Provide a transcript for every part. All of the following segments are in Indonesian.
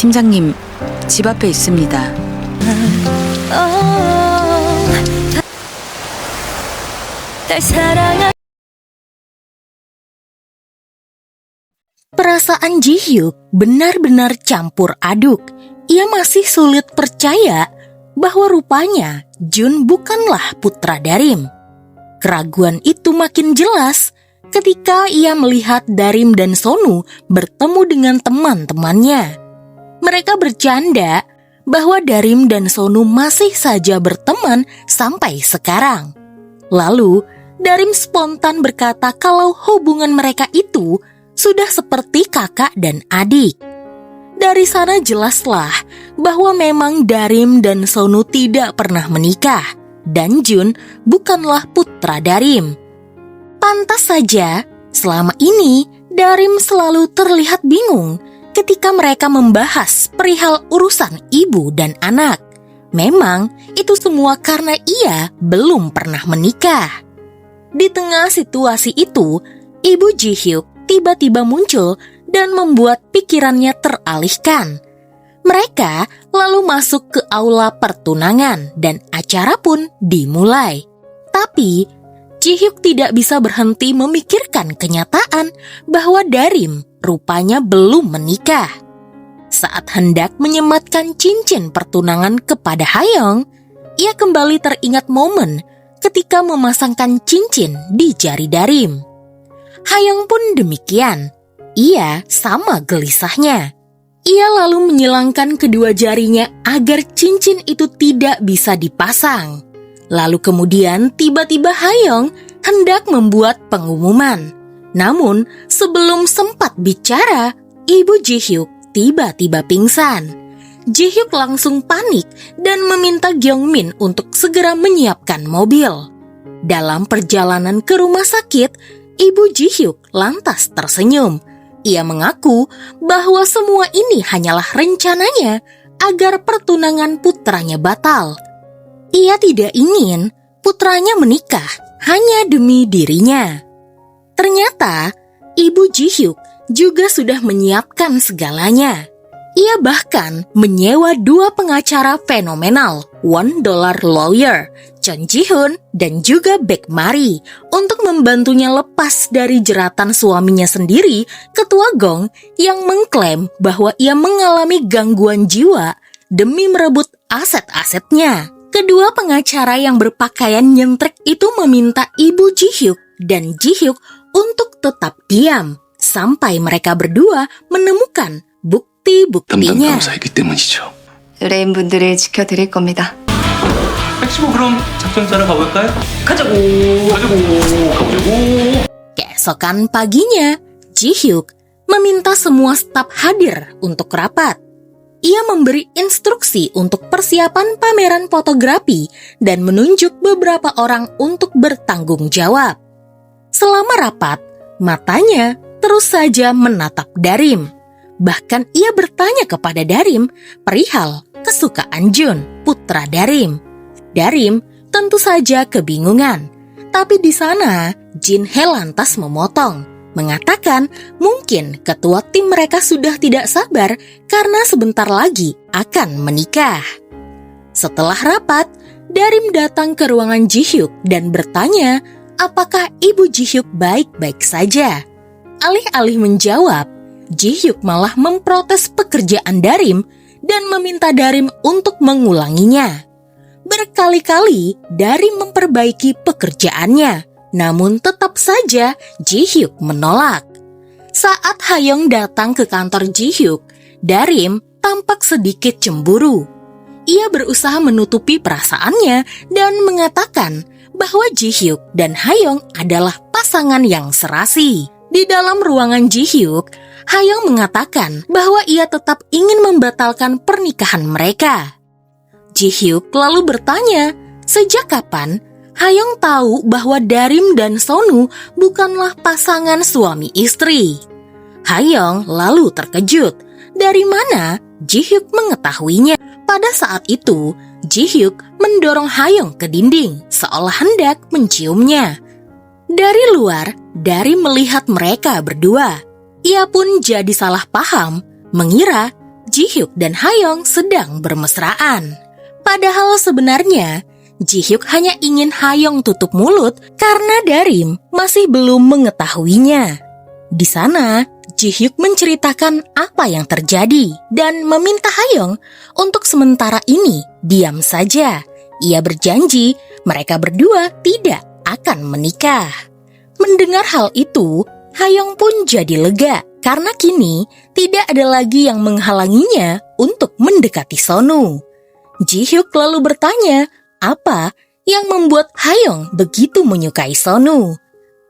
팀장님, 집 앞에 있습니다. Perasaan Ji-hyuk benar-benar campur aduk. Ia masih sulit percaya bahwa rupanya Jun bukanlah putra Darim. Keraguan itu makin jelas ketika ia melihat Darim dan Sonu bertemu dengan teman-temannya. Mereka bercanda bahwa Darim dan Sonu masih saja berteman sampai sekarang. Lalu, Darim spontan berkata kalau hubungan mereka itu sudah seperti kakak dan adik. Dari sana jelaslah bahwa memang Darim dan Sonu tidak pernah menikah dan Jun bukanlah putra Darim. Pantas saja, selama ini Darim selalu terlihat bingung ketika mereka membahas perihal urusan ibu dan anak. Memang itu semua karena ia belum pernah menikah. Di tengah situasi itu, Ibu Ji-hyuk tiba-tiba muncul dan membuat pikirannya teralihkan. Mereka lalu masuk ke aula pertunangan dan acara pun dimulai. Tapi Ji-hyuk tidak bisa berhenti memikirkan kenyataan bahwa Darim rupanya belum menikah. Saat hendak menyematkan cincin pertunangan kepada Hayoung, ia kembali teringat momen ketika memasangkan cincin di jari Darim. Hayoung pun demikian. Ia sama gelisahnya. Ia lalu menyilangkan kedua jarinya agar cincin itu tidak bisa dipasang. Lalu kemudian tiba-tiba Hayoung hendak membuat pengumuman. Namun sebelum sempat bicara, Ibu Ji-hyuk tiba-tiba pingsan. Ji-hyuk langsung panik dan meminta Gyeongmin untuk segera menyiapkan mobil. Dalam perjalanan ke rumah sakit, Ibu Ji-hyuk lantas tersenyum. Ia mengaku bahwa semua ini hanyalah rencananya agar pertunangan putranya batal. Ia tidak ingin putranya menikah hanya demi dirinya. Ternyata Ibu Ji-hyuk juga sudah menyiapkan segalanya. Ia bahkan menyewa 2 pengacara fenomenal, $1 lawyer, Chon Ji-hoon dan juga Baek Mari, untuk membantunya lepas dari jeratan suaminya sendiri, Ketua Gong, yang mengklaim bahwa ia mengalami gangguan jiwa demi merebut aset-asetnya. Kedua pengacara yang berpakaian nyentrek itu meminta Ibu Ji-hyuk dan Ji-hyuk untuk tetap diam sampai mereka berdua menemukan bukti-buktinya. 의뢰인분들을 지켜드릴 겁니다. 그럼 작전 짜러 가볼까요? 가자고. Keesokan paginya, Ji-hyuk meminta semua staf hadir untuk rapat. Ia memberi instruksi untuk persiapan pameran fotografi dan menunjuk beberapa orang untuk bertanggung jawab. Selama rapat, matanya terus saja menatap Darim. Bahkan ia bertanya kepada Darim perihal kesukaan Jun, putra Darim. Darim tentu saja kebingungan. Tapi di sana, Jin Hye lantas memotong, mengatakan mungkin ketua tim mereka sudah tidak sabar karena sebentar lagi akan menikah. Setelah rapat, Darim datang ke ruangan Ji-hyuk dan bertanya apakah Ibu Ji-hyuk baik-baik saja. Alih-alih menjawab, Ji-hyuk malah memprotes pekerjaan Darim dan meminta Darim untuk mengulanginya. Berkali-kali Darim memperbaiki pekerjaannya, namun tetap saja Ji-hyuk menolak. Saat Hayoung datang ke kantor Ji-hyuk, Darim tampak sedikit cemburu. Ia berusaha menutupi perasaannya dan mengatakan bahwa Ji-hyuk dan Hayoung adalah pasangan yang serasi. Di dalam ruangan Ji-hyuk, Hayoung mengatakan bahwa ia tetap ingin membatalkan pernikahan mereka. Ji-hyuk lalu bertanya, sejak kapan Hayoung tahu bahwa Darim dan Sonu bukanlah pasangan suami istri? Hayoung lalu terkejut. Dari mana Ji-hyuk mengetahuinya? Pada saat itu, Ji-hyuk mendorong Hayoung ke dinding seolah hendak menciumnya. Dari luar, Darim melihat mereka berdua. Ia pun jadi salah paham, mengira Ji-hyuk dan Ha-young sedang bermesraan. Padahal sebenarnya Ji-hyuk hanya ingin Ha-young tutup mulut karena Darim masih belum mengetahuinya. Di sana, Ji-hyuk menceritakan apa yang terjadi dan meminta Ha-young untuk sementara ini diam saja. Ia berjanji mereka berdua tidak akan menikah. Mendengar hal itu, Ha-young pun jadi lega karena kini tidak ada lagi yang menghalanginya untuk mendekati Sonu. Ji-hyuk lalu bertanya apa yang membuat Ha-young begitu menyukai Sonu.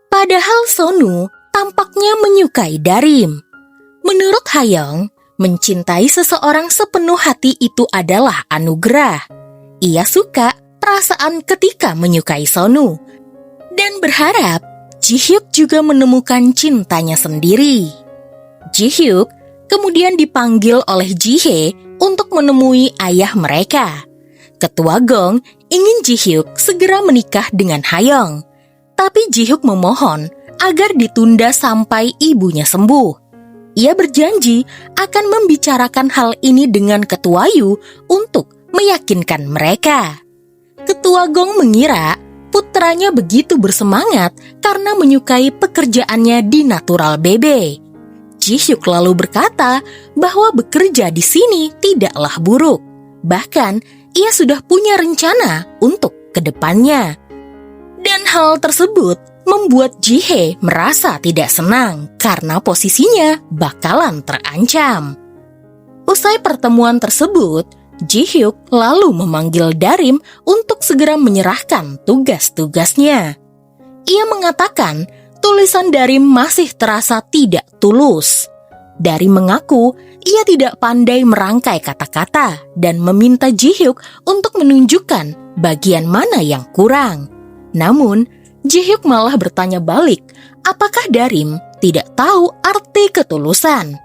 Padahal Sonu tampaknya menyukai Darim. Menurut Ha-young, mencintai seseorang sepenuh hati itu adalah anugerah. Ia suka perasaan ketika menyukai Sonu dan berharap Ji-hyuk juga menemukan cintanya sendiri. Ji-hyuk kemudian dipanggil oleh Ji-hye untuk menemui ayah mereka. Ketua Gong ingin Ji-hyuk segera menikah dengan Ha-young, tapi Ji-hyuk memohon agar ditunda sampai ibunya sembuh. Ia berjanji akan membicarakan hal ini dengan Ketua Yu untuk meyakinkan mereka. Ketua Gong mengira putranya begitu bersemangat karena menyukai pekerjaannya di Natural BB. Ji-hyuk lalu berkata bahwa bekerja di sini tidaklah buruk. Bahkan, ia sudah punya rencana untuk kedepannya. Dan hal tersebut membuat Ji-hye merasa tidak senang karena posisinya bakalan terancam. Usai pertemuan tersebut, Ji-hyuk lalu memanggil Darim untuk segera menyerahkan tugas-tugasnya. Ia mengatakan tulisan Darim masih terasa tidak tulus. Darim mengaku ia tidak pandai merangkai kata-kata dan meminta Ji-hyuk untuk menunjukkan bagian mana yang kurang. Namun, Ji-hyuk malah bertanya balik, apakah Darim tidak tahu arti ketulusan?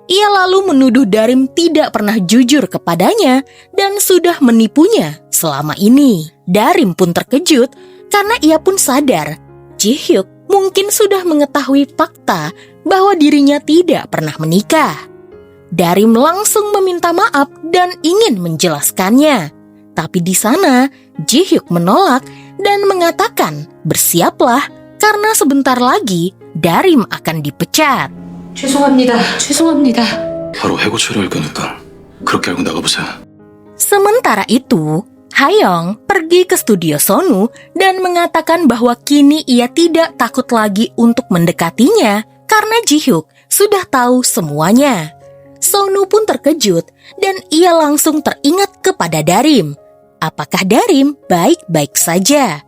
Ia lalu menuduh Darim tidak pernah jujur kepadanya dan sudah menipunya selama ini. Darim pun terkejut karena ia pun sadar Ji-hyuk mungkin sudah mengetahui fakta bahwa dirinya tidak pernah menikah. Darim langsung meminta maaf dan ingin menjelaskannya. Tapi di sana, Ji-hyuk menolak dan mengatakan bersiaplah karena sebentar lagi Darim akan dipecat. 죄송합니다. 죄송합니다. 바로 해고 처리할 거니까 그렇게 알고 나가보세요. Sementara itu, Ha-young pergi ke studio Sonu dan mengatakan bahwa kini ia tidak takut lagi untuk mendekatinya karena Ji-hyuk sudah tahu semuanya. Sonu pun terkejut dan ia langsung teringat kepada Darim. Apakah Darim baik-baik saja?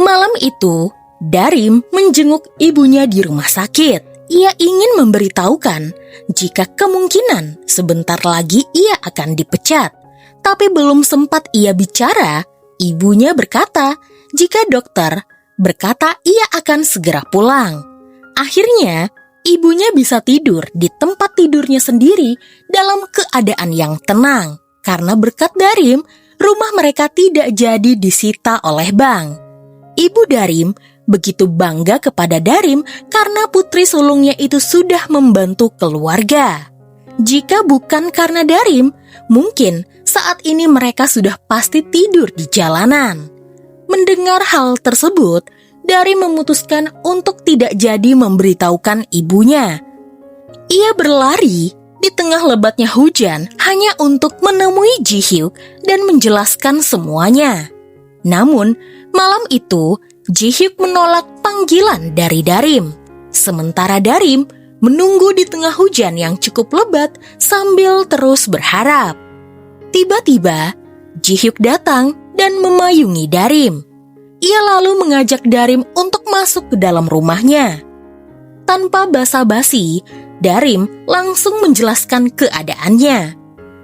Malam itu, Darim menjenguk ibunya di rumah sakit. Ia ingin memberitahukan jika kemungkinan sebentar lagi ia akan dipecat. Tapi belum sempat ia bicara, ibunya berkata jika dokter berkata ia akan segera pulang. Akhirnya, ibunya bisa tidur di tempat tidurnya sendiri dalam keadaan yang tenang. Karena berkat Darim, rumah mereka tidak jadi disita oleh bank. Ibu Darim begitu bangga kepada Darim karena putri sulungnya itu sudah membantu keluarga. Jika bukan karena Darim, mungkin saat ini mereka sudah pasti tidur di jalanan. Mendengar hal tersebut, Darim memutuskan untuk tidak jadi memberitahukan ibunya. Ia berlari di tengah lebatnya hujan hanya untuk menemui Ji-hyuk dan menjelaskan semuanya. Namun, malam itu Ji-hyuk menolak panggilan dari Darim. Sementara Darim menunggu di tengah hujan yang cukup lebat sambil terus berharap. Tiba-tiba, Ji-hyuk datang dan memayungi Darim. Ia lalu mengajak Darim untuk masuk ke dalam rumahnya. Tanpa basa-basi, Darim langsung menjelaskan keadaannya.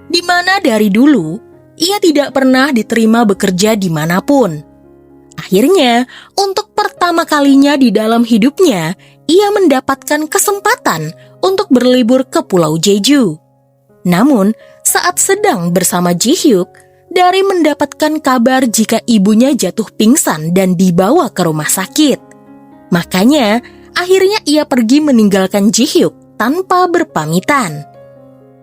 Di mana dari dulu, ia tidak pernah diterima bekerja dimanapun. Akhirnya, untuk pertama kalinya di dalam hidupnya, ia mendapatkan kesempatan untuk berlibur ke Pulau Jeju. Namun, saat sedang bersama Ji-hyuk, Darim mendapatkan kabar jika ibunya jatuh pingsan dan dibawa ke rumah sakit. Makanya, akhirnya ia pergi meninggalkan Ji-hyuk tanpa berpamitan.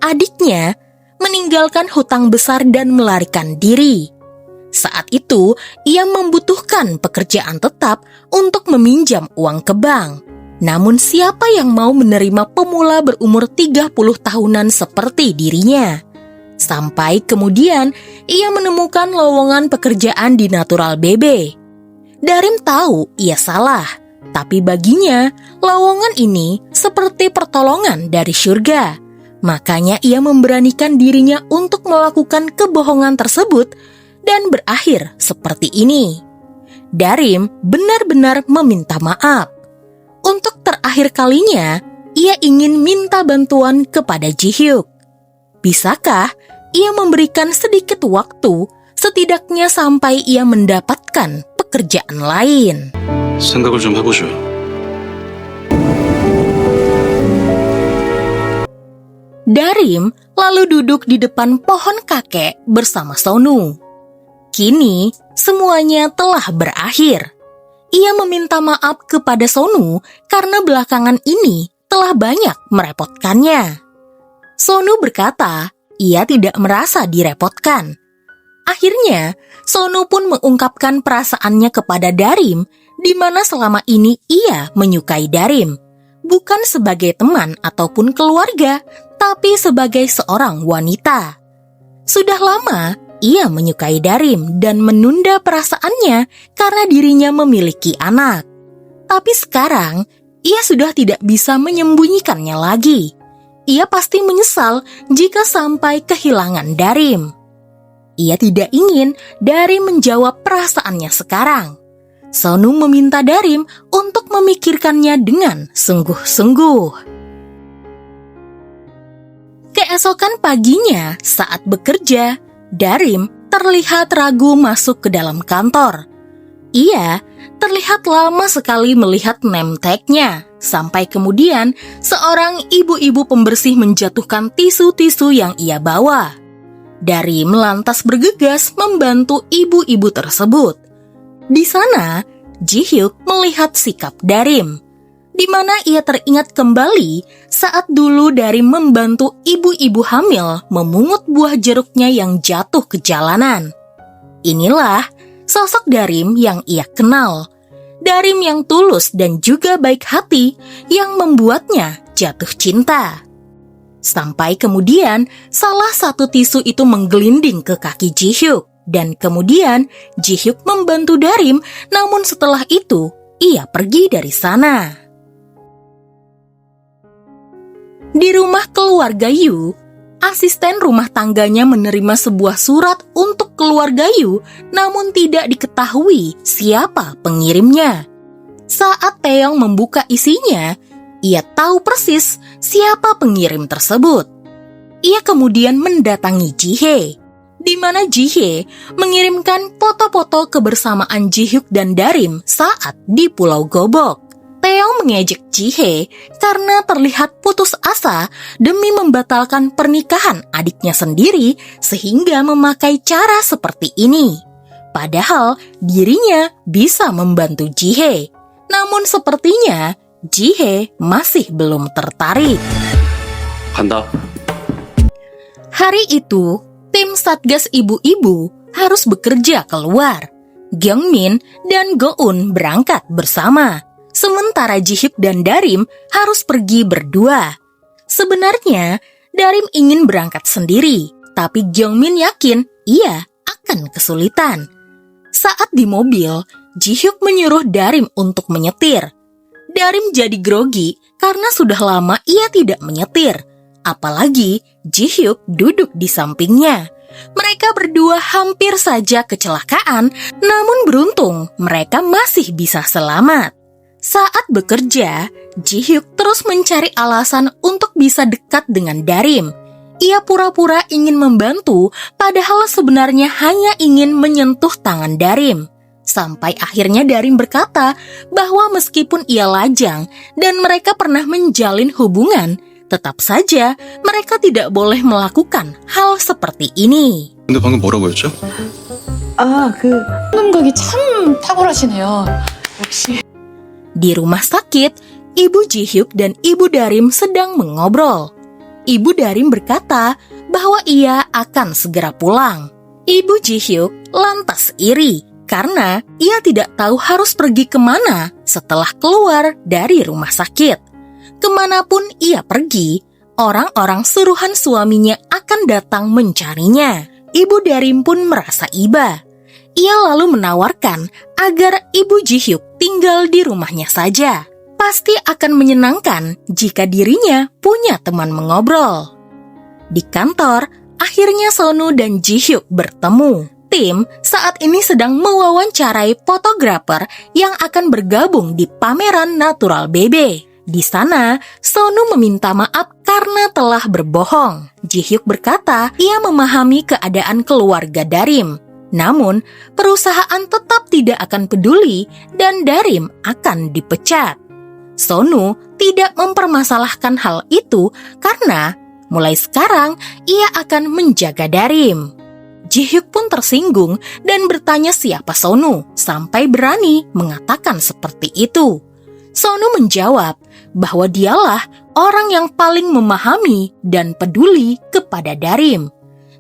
Adiknya meninggalkan hutang besar dan melarikan diri. Saat itu, ia membutuhkan pekerjaan tetap untuk meminjam uang ke bank. Namun siapa yang mau menerima pemula berumur 30 tahunan seperti dirinya? Sampai kemudian ia menemukan lowongan pekerjaan di Natural BB. Darim tahu ia salah, tapi baginya lowongan ini seperti pertolongan dari surga. Makanya ia memberanikan dirinya untuk melakukan kebohongan tersebut dan berakhir seperti ini. Darim benar-benar meminta maaf. Untuk terakhir kalinya, ia ingin minta bantuan kepada Ji-hyuk. Bisakah ia memberikan sedikit waktu, setidaknya sampai ia mendapatkan pekerjaan lain? 생각을 좀 해보죠. Darim lalu duduk di depan pohon kakek bersama Sonu. Kini semuanya telah berakhir. Ia meminta maaf kepada Sonu karena belakangan ini telah banyak merepotkannya. Sonu berkata ia tidak merasa direpotkan. Akhirnya, Sonu pun mengungkapkan perasaannya kepada Darim, di mana selama ini ia menyukai Darim, bukan sebagai teman ataupun keluarga, tapi sebagai seorang wanita. Sudah lama ia menyukai Darim dan menunda perasaannya karena dirinya memiliki anak. Tapi sekarang, ia sudah tidak bisa menyembunyikannya lagi. Ia pasti menyesal jika sampai kehilangan Darim. Ia tidak ingin Darim menjawab perasaannya sekarang. Sonu meminta Darim untuk memikirkannya dengan sungguh-sungguh. Keesokan paginya saat bekerja, Darim terlihat ragu masuk ke dalam kantor. Ia terlihat lama sekali melihat name tag-nya, sampai kemudian seorang ibu-ibu pembersih menjatuhkan tisu-tisu yang ia bawa. Darim lantas bergegas membantu ibu-ibu tersebut. Di sana, Ji-hyuk melihat sikap Darim, di mana ia teringat kembali saat dulu Darim membantu ibu-ibu hamil memungut buah jeruknya yang jatuh ke jalanan. Inilah sosok Darim yang ia kenal. Darim yang tulus dan juga baik hati yang membuatnya jatuh cinta. Sampai kemudian salah satu tisu itu menggelinding ke kaki Ji-hyuk. Dan kemudian Ji-hyuk membantu Darim, namun setelah itu ia pergi dari sana. Di rumah keluarga Yu, asisten rumah tangganya menerima sebuah surat untuk keluarga Yu, namun tidak diketahui siapa pengirimnya. Saat Taeyong membuka isinya, ia tahu persis siapa pengirim tersebut. Ia kemudian mendatangi Ji-hye, di mana Ji-hye mengirimkan foto-foto kebersamaan Ji-hyuk dan Darim saat di Pulau Gobok. Taeyong mengejek Ji-hye karena terlihat putus asa demi membatalkan pernikahan adiknya sendiri sehingga memakai cara seperti ini. Padahal dirinya bisa membantu Ji-hye. Namun sepertinya Ji-hye masih belum tertarik. 간다. Hari itu, tim Satgas Ibu-Ibu harus bekerja keluar. Gyeongmin dan Go-eun berangkat bersama, sementara Ji-hyuk dan Darim harus pergi berdua. Sebenarnya, Darim ingin berangkat sendiri, tapi Gyeongmin yakin ia akan kesulitan. Saat di mobil, Ji-hyuk menyuruh Darim untuk menyetir. Darim jadi grogi karena sudah lama ia tidak menyetir. Apalagi Ji-hyuk duduk di sampingnya. Mereka berdua hampir saja kecelakaan, namun beruntung mereka masih bisa selamat. Saat bekerja, Ji-hyuk terus mencari alasan untuk bisa dekat dengan Darim. Ia pura-pura ingin membantu, padahal sebenarnya hanya ingin menyentuh tangan Darim. Sampai akhirnya Darim berkata bahwa meskipun ia lajang dan mereka pernah menjalin hubungan, tetap saja mereka tidak boleh melakukan hal seperti ini. 근데 방금 뭐라고 했죠? 감각이 참 탁월하시네요. 역시. Di rumah sakit, Ibu Ji-hyuk dan Ibu Darim sedang mengobrol. Ibu Darim berkata bahwa ia akan segera pulang. Ibu Ji-hyuk lantas iri karena ia tidak tahu harus pergi kemana setelah keluar dari rumah sakit. Kemanapun ia pergi, orang-orang suruhan suaminya akan datang mencarinya. Ibu Darim pun merasa iba. Ia lalu menawarkan agar Ibu Ji-hyuk tinggal di rumahnya saja. Pasti akan menyenangkan jika dirinya punya teman mengobrol. Di kantor, akhirnya Sonu dan Ji-hyuk bertemu. Tim saat ini sedang mewawancarai fotografer yang akan bergabung di pameran Natural BB. Di sana, Sonu meminta maaf karena telah berbohong. Ji-hyuk berkata ia memahami keadaan keluarga Darim. Namun, perusahaan tetap tidak akan peduli dan Darim akan dipecat. Sonu tidak mempermasalahkan hal itu karena mulai sekarang ia akan menjaga Darim. Ji-hyuk pun tersinggung dan bertanya siapa Sonu sampai berani mengatakan seperti itu. Sonu menjawab bahwa dialah orang yang paling memahami dan peduli kepada Darim.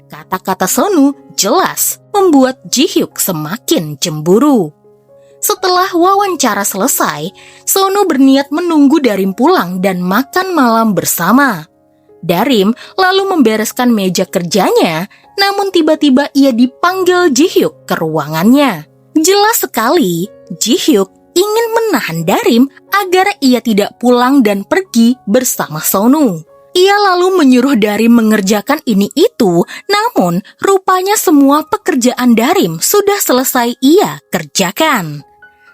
Kata-kata Sonu jelas membuat Ji-hyuk semakin cemburu. Setelah wawancara selesai, Sonu berniat menunggu Darim pulang dan makan malam bersama. Darim lalu membereskan meja kerjanya, namun tiba-tiba ia dipanggil Ji-hyuk ke ruangannya. Jelas sekali, Ji-hyuk ingin menahan Darim agar ia tidak pulang dan pergi bersama Sonu. Ia lalu menyuruh Darim mengerjakan ini itu, namun rupanya semua pekerjaan Darim sudah selesai ia kerjakan.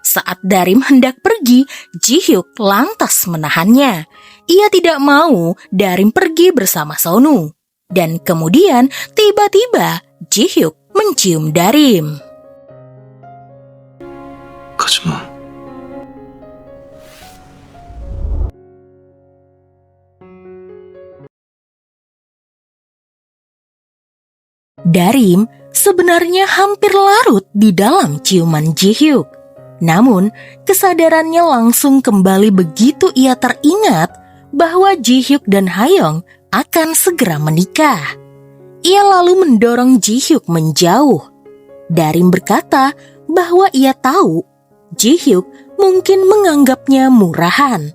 Saat Darim hendak pergi, Ji-hyuk lantas menahannya. Ia tidak mau Darim pergi bersama Sonu. Dan kemudian tiba-tiba Ji-hyuk mencium Darim. 가지 마. Darim sebenarnya hampir larut di dalam ciuman Ji-hyuk. Namun, kesadarannya langsung kembali begitu ia teringat bahwa Ji-hyuk dan Hayoung akan segera menikah. Ia lalu mendorong Ji-hyuk menjauh. Darim berkata bahwa ia tahu Ji-hyuk mungkin menganggapnya murahan,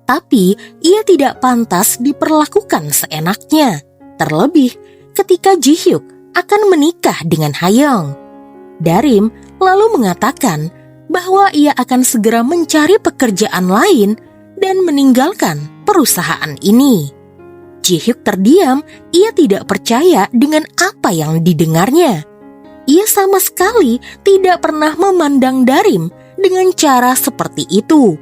tapi ia tidak pantas diperlakukan seenaknya, terlebih ketika Ji-hyuk akan menikah dengan Hayoung. Darim lalu mengatakan bahwa ia akan segera mencari pekerjaan lain dan meninggalkan perusahaan ini. Ji-hyuk terdiam, ia tidak percaya dengan apa yang didengarnya. Ia sama sekali tidak pernah memandang Darim dengan cara seperti itu.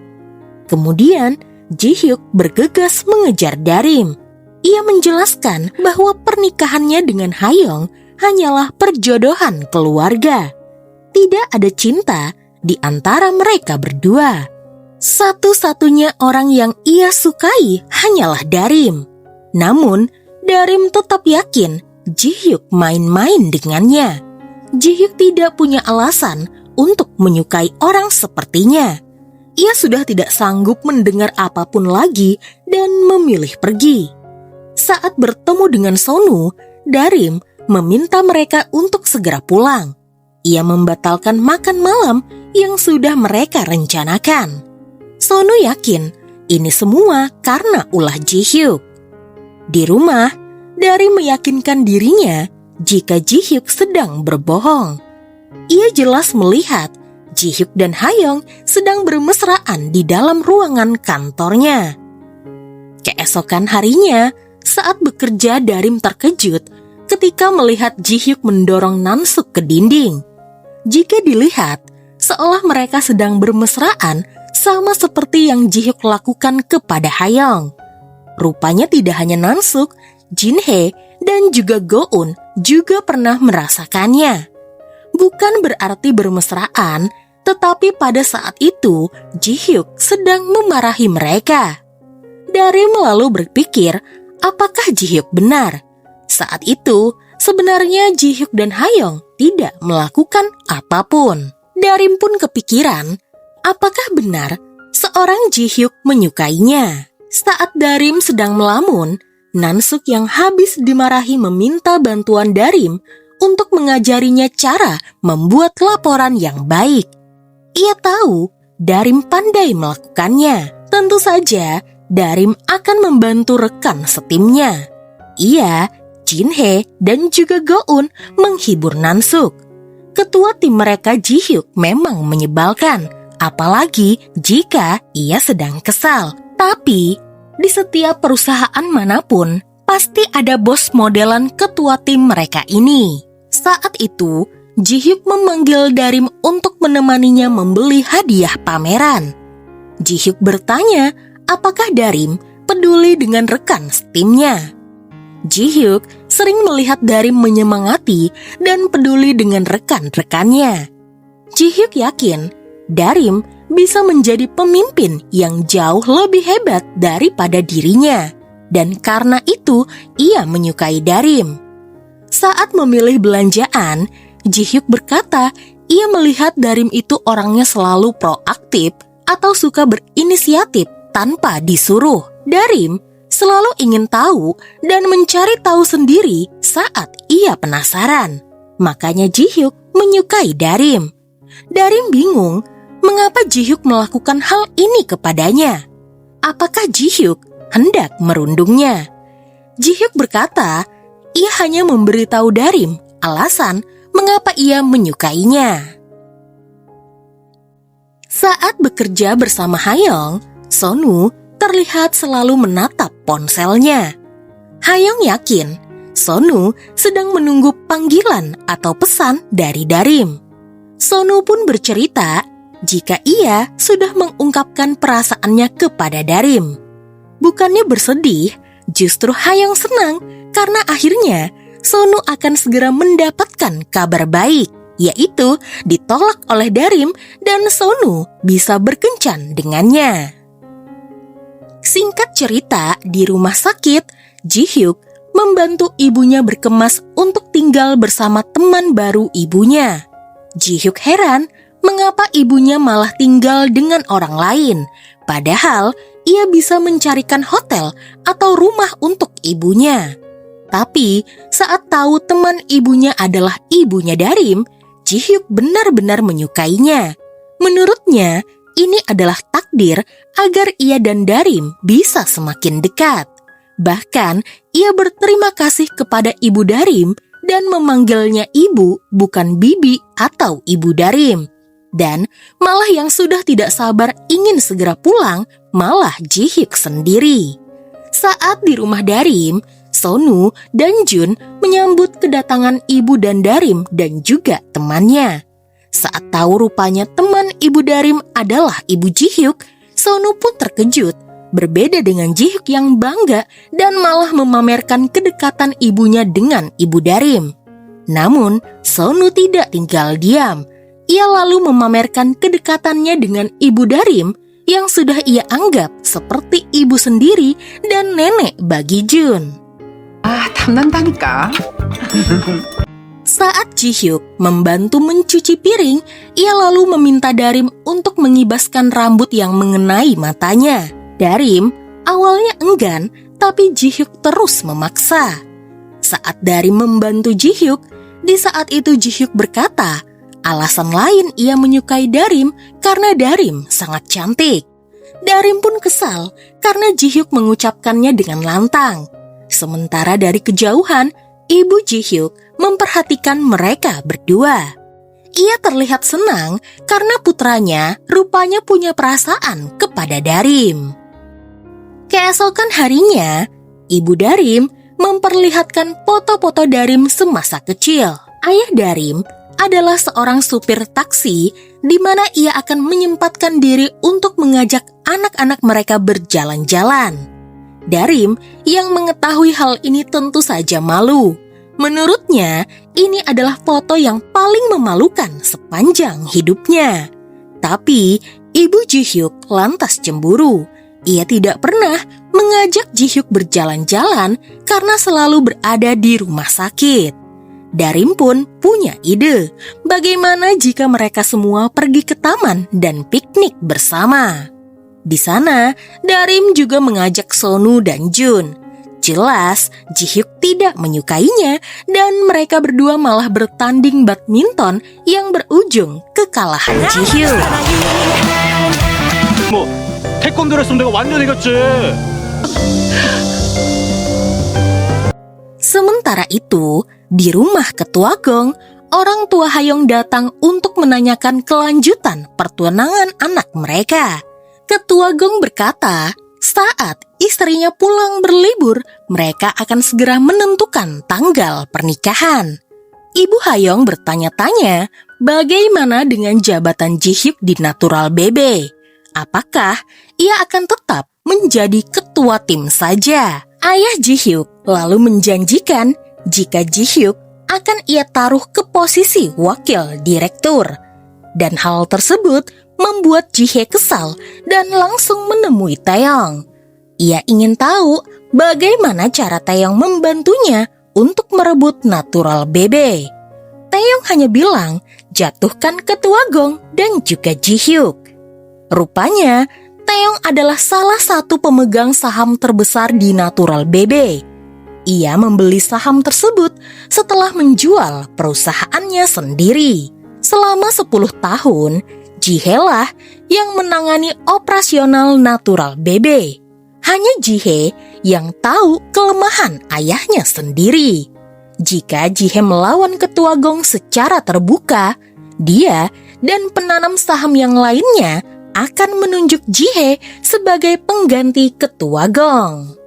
Kemudian, Ji-hyuk bergegas mengejar Darim. Ia menjelaskan bahwa pernikahannya dengan Hayoung hanyalah perjodohan keluarga. Tidak ada cinta di antara mereka berdua. Satu-satunya orang yang ia sukai hanyalah Darim. Namun, Darim tetap yakin Ji-hyuk main-main dengannya. Ji-hyuk tidak punya alasan untuk menyukai orang sepertinya. Ia sudah tidak sanggup mendengar apapun lagi dan memilih pergi. Saat bertemu dengan Sonu, Darim meminta mereka untuk segera pulang. Ia membatalkan makan malam yang sudah mereka rencanakan. Sonu yakin ini semua karena ulah Ji-hyuk. Di rumah, Darim meyakinkan dirinya jika Ji-hyuk sedang berbohong. Ia jelas melihat Ji-hyuk dan Hayoung sedang bermesraan di dalam ruangan kantornya. Keesokan harinya, saat bekerja Darim terkejut ketika melihat Ji-hyuk mendorong Nansuk ke dinding. Jika dilihat, seolah mereka sedang bermesraan sama seperti yang Ji-hyuk lakukan kepada Hayoung. Rupanya tidak hanya Nansuk, Jin-hye dan juga Go-eun juga pernah merasakannya. Bukan berarti bermesraan, tetapi pada saat itu Ji-hyuk sedang memarahi mereka. Darim lalu berpikir, apakah Ji-hyuk benar? Saat itu, sebenarnya Ji-hyuk dan Hayoung tidak melakukan apapun. Darim pun kepikiran, apakah benar seorang Ji-hyuk menyukainya? Saat Darim sedang melamun, Nansuk yang habis dimarahi meminta bantuan Darim untuk mengajarinya cara membuat laporan yang baik. Ia tahu Darim pandai melakukannya. Tentu saja Darim akan membantu rekan setimnya. Ia, Jinhe, dan juga Go-eun menghibur Nansuk. Ketua tim mereka Ji-hyuk memang menyebalkan, apalagi jika ia sedang kesal. Tapi di setiap perusahaan manapun, pasti ada bos modelan ketua tim mereka ini. Saat itu, Ji-hyuk memanggil Darim untuk menemaninya membeli hadiah pameran. Ji-hyuk bertanya apakah Darim peduli dengan rekan setimnya. Ji-hyuk sering melihat Darim menyemangati dan peduli dengan rekan-rekannya. Ji-hyuk yakin Darim bisa menjadi pemimpin yang jauh lebih hebat daripada dirinya, dan karena itu ia menyukai Darim. Saat memilih belanjaan, Ji-hyuk berkata ia melihat Darim itu orangnya selalu proaktif atau suka berinisiatif tanpa disuruh. Darim selalu ingin tahu dan mencari tahu sendiri saat ia penasaran. Makanya Ji-hyuk menyukai Darim. Darim bingung mengapa Ji-hyuk melakukan hal ini kepadanya. Apakah Ji-hyuk hendak merundungnya? Ji-hyuk berkata, ia hanya memberitahu Darim alasan mengapa ia menyukainya. Saat bekerja bersama Hayoung, Sonu terlihat selalu menatap ponselnya. Hayoung yakin Sonu sedang menunggu panggilan atau pesan dari Darim. Sonu pun bercerita jika ia sudah mengungkapkan perasaannya kepada Darim. Bukannya bersedih, justru Hayoung senang karena akhirnya Sonu akan segera mendapatkan kabar baik, yaitu ditolak oleh Darim dan Sonu bisa berkencan dengannya. Singkat cerita, di rumah sakit, Ji-hyuk membantu ibunya berkemas untuk tinggal bersama teman baru ibunya. Ji-hyuk heran mengapa ibunya malah tinggal dengan orang lain, padahal ia bisa mencarikan hotel atau rumah untuk ibunya. Tapi saat tahu teman ibunya adalah ibunya Darim, Ji-hyuk benar-benar menyukainya. Menurutnya, ini adalah takdir agar ia dan Darim bisa semakin dekat. Bahkan, ia berterima kasih kepada ibu Darim dan memanggilnya ibu, bukan bibi atau ibu Darim. Dan malah yang sudah tidak sabar ingin segera pulang, malah Ji-hyuk sendiri. Saat di rumah Darim, Sonu dan Jun menyambut kedatangan ibu dan Darim dan juga temannya. Saat tahu rupanya teman ibu Darim adalah ibu Ji-hyuk, Sonu pun terkejut. Berbeda dengan Ji-hyuk yang bangga dan malah memamerkan kedekatan ibunya dengan ibu Darim. Namun, Sonu tidak tinggal diam. Ia lalu memamerkan kedekatannya dengan ibu Darim yang sudah ia anggap seperti ibu sendiri dan nenek bagi Jun. 탐난다니까. Saat Ji-hyuk membantu mencuci piring, ia lalu meminta Darim untuk mengibaskan rambut yang mengenai matanya. Darim awalnya enggan, tapi Ji-hyuk terus memaksa. Saat Darim membantu Ji-hyuk, di saat itu Ji-hyuk berkata, alasan lain ia menyukai Darim karena Darim sangat cantik. Darim pun kesal karena Ji-hyuk mengucapkannya dengan lantang. Sementara dari kejauhan, ibu Ji-hyuk memperhatikan mereka berdua. Ia terlihat senang karena putranya rupanya punya perasaan kepada Darim. Keesokan harinya, ibu Darim memperlihatkan foto-foto Darim semasa kecil. Ayah Darim adalah seorang supir taksi di mana ia akan menyempatkan diri untuk mengajak anak-anak mereka berjalan-jalan. Darim yang mengetahui hal ini tentu saja malu. Menurutnya, ini adalah foto yang paling memalukan sepanjang hidupnya. Tapi, ibu Ji-hyuk lantas cemburu. Ia tidak pernah mengajak Ji-hyuk berjalan-jalan karena selalu berada di rumah sakit. Darim pun punya ide, bagaimana jika mereka semua pergi ke taman dan piknik bersama. Di sana, Darim juga mengajak Sonu dan Jun. Jelas, Ji-hyuk tidak menyukainya dan mereka berdua malah bertanding badminton yang berujung kekalahan Ji-hyuk. 뭐 태권도를 했으면 내가 완전 이겼지. Sementara itu, di rumah Ketua Gong, orang tua Hayong datang untuk menanyakan kelanjutan pertunangan anak mereka. Ketua Gong berkata, saat istrinya pulang berlibur, mereka akan segera menentukan tanggal pernikahan. Ibu Hayong bertanya-tanya, bagaimana dengan jabatan Ji-hyuk di Natural BB? Apakah ia akan tetap menjadi ketua tim saja? Ayah Ji-hyuk lalu menjanjikan jika Ji-hyuk akan ia taruh ke posisi wakil direktur. Dan hal tersebut membuat Ji-hye kesal dan langsung menemui Taeyong. Ia ingin tahu bagaimana cara Taeyong membantunya untuk merebut Natural BB. Taeyong hanya bilang, jatuhkan Ketua Gong dan juga Ji-hyuk. Rupanya, Taeyong adalah salah satu pemegang saham terbesar di Natural BB. Ia membeli saham tersebut setelah menjual perusahaannya sendiri. Selama 10 tahun, Ji-hye lah yang menangani operasional Natural BB. Hanya Ji-hye yang tahu kelemahan ayahnya sendiri. Jika Ji-hye melawan Ketua Gong secara terbuka, dia dan penanam saham yang lainnya akan menunjuk Ji-hye sebagai pengganti Ketua Gong.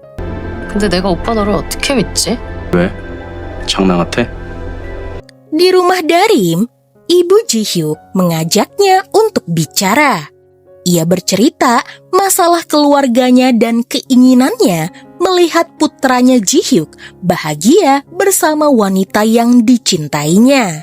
근데 내가 오빠 너를 어떻게 믿지? 왜? 장난 같아? Di rumah Darim, Ibu Ji-hyuk mengajaknya untuk bicara. Ia bercerita masalah keluarganya dan keinginannya melihat putranya Ji-hyuk bahagia bersama wanita yang dicintainya.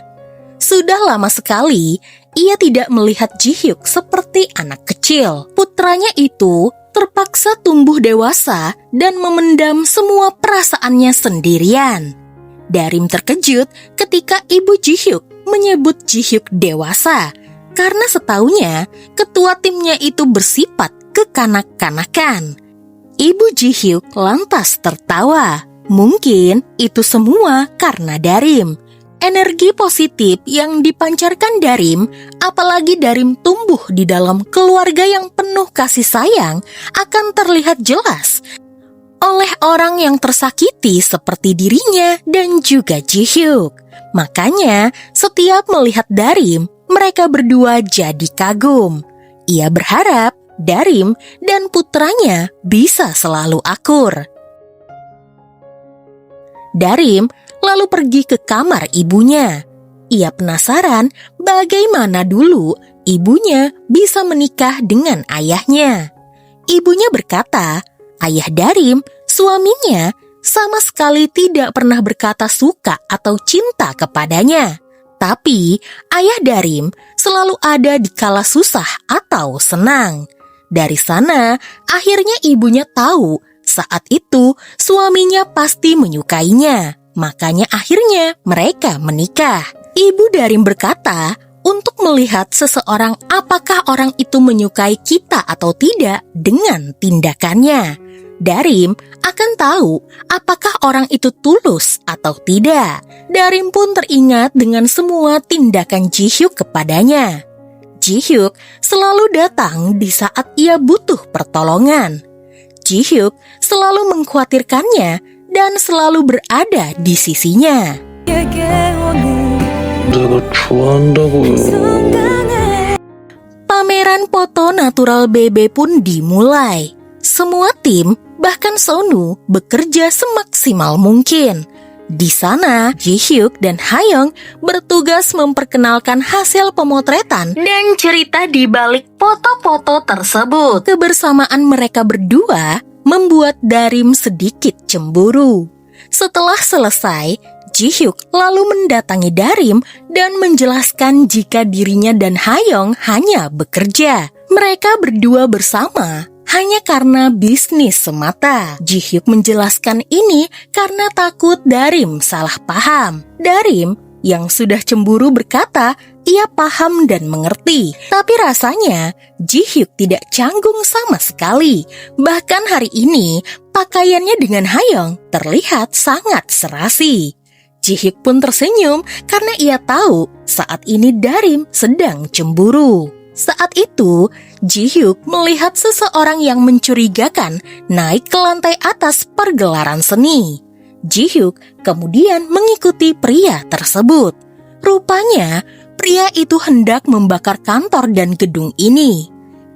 Sudah lama sekali ia tidak melihat Ji-hyuk seperti anak kecil. Putranya itu terpaksa tumbuh dewasa dan memendam semua perasaannya sendirian. Darim terkejut ketika Ibu Ji-hyuk menyebut Ji-hyuk dewasa karena setaunya ketua timnya itu bersifat kekanak-kanakan. Ibu Ji-hyuk lantas tertawa. Mungkin itu semua karena Darim. Energi positif yang dipancarkan Darim, apalagi Darim tumbuh di dalam keluarga yang penuh kasih sayang, akan terlihat jelas oleh orang yang tersakiti seperti dirinya dan juga Ji-hyuk. Makanya, setiap melihat Darim, mereka berdua jadi kagum. Ia berharap Darim dan putranya bisa selalu akur. Darim lalu pergi ke kamar ibunya. Ia penasaran bagaimana dulu ibunya bisa menikah dengan ayahnya. Ibunya berkata, ayah Darim, suaminya, sama sekali tidak pernah berkata suka atau cinta kepadanya. Tapi ayah Darim selalu ada di kala susah atau senang. Dari sana, akhirnya ibunya tahu saat itu suaminya pasti menyukainya. Makanya akhirnya mereka menikah. Ibu Darim berkata, untuk melihat seseorang apakah orang itu menyukai kita atau tidak dengan tindakannya. Darim akan tahu apakah orang itu tulus atau tidak. Darim pun teringat dengan semua tindakan Ji-hyuk kepadanya. Ji-hyuk selalu datang di saat ia butuh pertolongan. Ji-hyuk selalu mengkhawatirkannya dan selalu berada di sisinya. 내가 좋아한다고요. Pameran foto Natural BB pun dimulai. Semua tim, bahkan Sonu, bekerja semaksimal mungkin. Di sana, Ji-hyuk dan Hayong bertugas memperkenalkan hasil pemotretan dan cerita di balik foto-foto tersebut. Kebersamaan mereka berdua membuat Darim sedikit cemburu. Setelah selesai, Ji-hyuk lalu mendatangi Darim dan menjelaskan jika dirinya dan Hayong hanya bekerja. Mereka berdua bersama hanya karena bisnis semata. Ji-hyuk menjelaskan ini karena takut Darim salah paham. Darim yang sudah cemburu berkata Ia paham dan mengerti, tapi rasanya Ji-hyuk tidak canggung sama sekali. Bahkan hari ini, pakaiannya dengan Hayoung terlihat sangat serasi. Ji-hyuk pun tersenyum karena ia tahu saat ini Darim sedang cemburu. Saat itu, Ji-hyuk melihat seseorang yang mencurigakan naik ke lantai atas pergelaran seni. Ji-hyuk kemudian mengikuti pria tersebut. Rupanya, pria itu hendak membakar kantor dan gedung ini.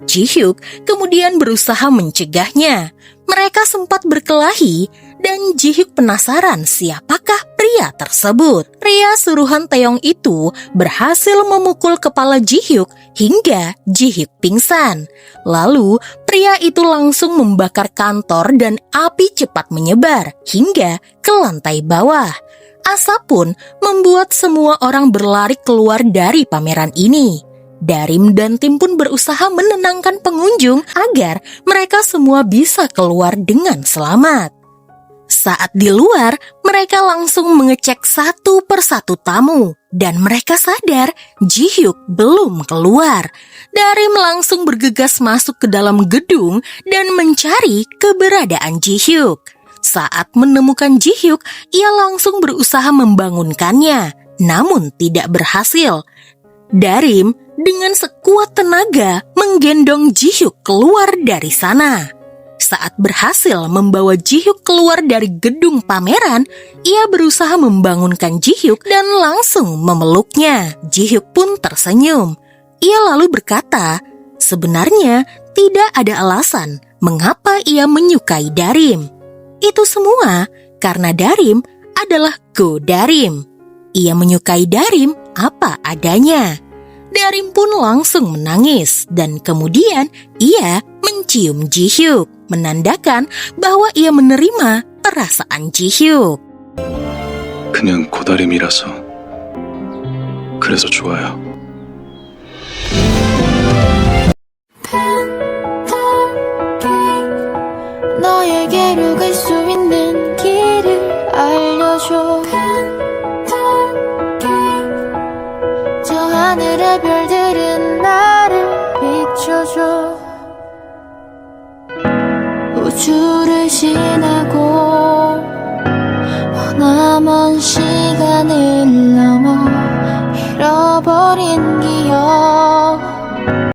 Ji-hyuk kemudian berusaha mencegahnya. Mereka sempat berkelahi dan Ji-hyuk penasaran siapakah pria tersebut. Pria suruhan Taeyong itu berhasil memukul kepala Ji-hyuk hingga Ji-hyuk pingsan. Lalu pria itu langsung membakar kantor dan api cepat menyebar hingga ke lantai bawah. Asap pun membuat semua orang berlari keluar dari pameran ini. Darim dan tim pun berusaha menenangkan pengunjung agar mereka semua bisa keluar dengan selamat. Saat di luar, mereka langsung mengecek satu persatu tamu dan mereka sadar Ji-hyuk belum keluar. Darim langsung bergegas masuk ke dalam gedung dan mencari keberadaan Ji-hyuk. Saat menemukan Ji-hyuk, ia langsung berusaha membangunkannya, namun tidak berhasil. Darim dengan sekuat tenaga menggendong Ji-hyuk keluar dari sana. Saat berhasil membawa Ji-hyuk keluar dari gedung pameran, ia berusaha membangunkan Ji-hyuk dan langsung memeluknya. Ji-hyuk pun tersenyum. Ia lalu berkata, sebenarnya tidak ada alasan mengapa ia menyukai Darim. Itu semua karena Darim adalah Go Darim. Ia menyukai Darim apa adanya. Darim pun langsung menangis dan kemudian ia mencium Ji-hyuk, menandakan bahwa ia menerima perasaan Ji-hyuk. 그냥 고다림이라서 그래서 좋아요. 너에게로 갈 수 있는 길을 알려줘. 저 하늘의 별들은 나를 비춰줘. 우주를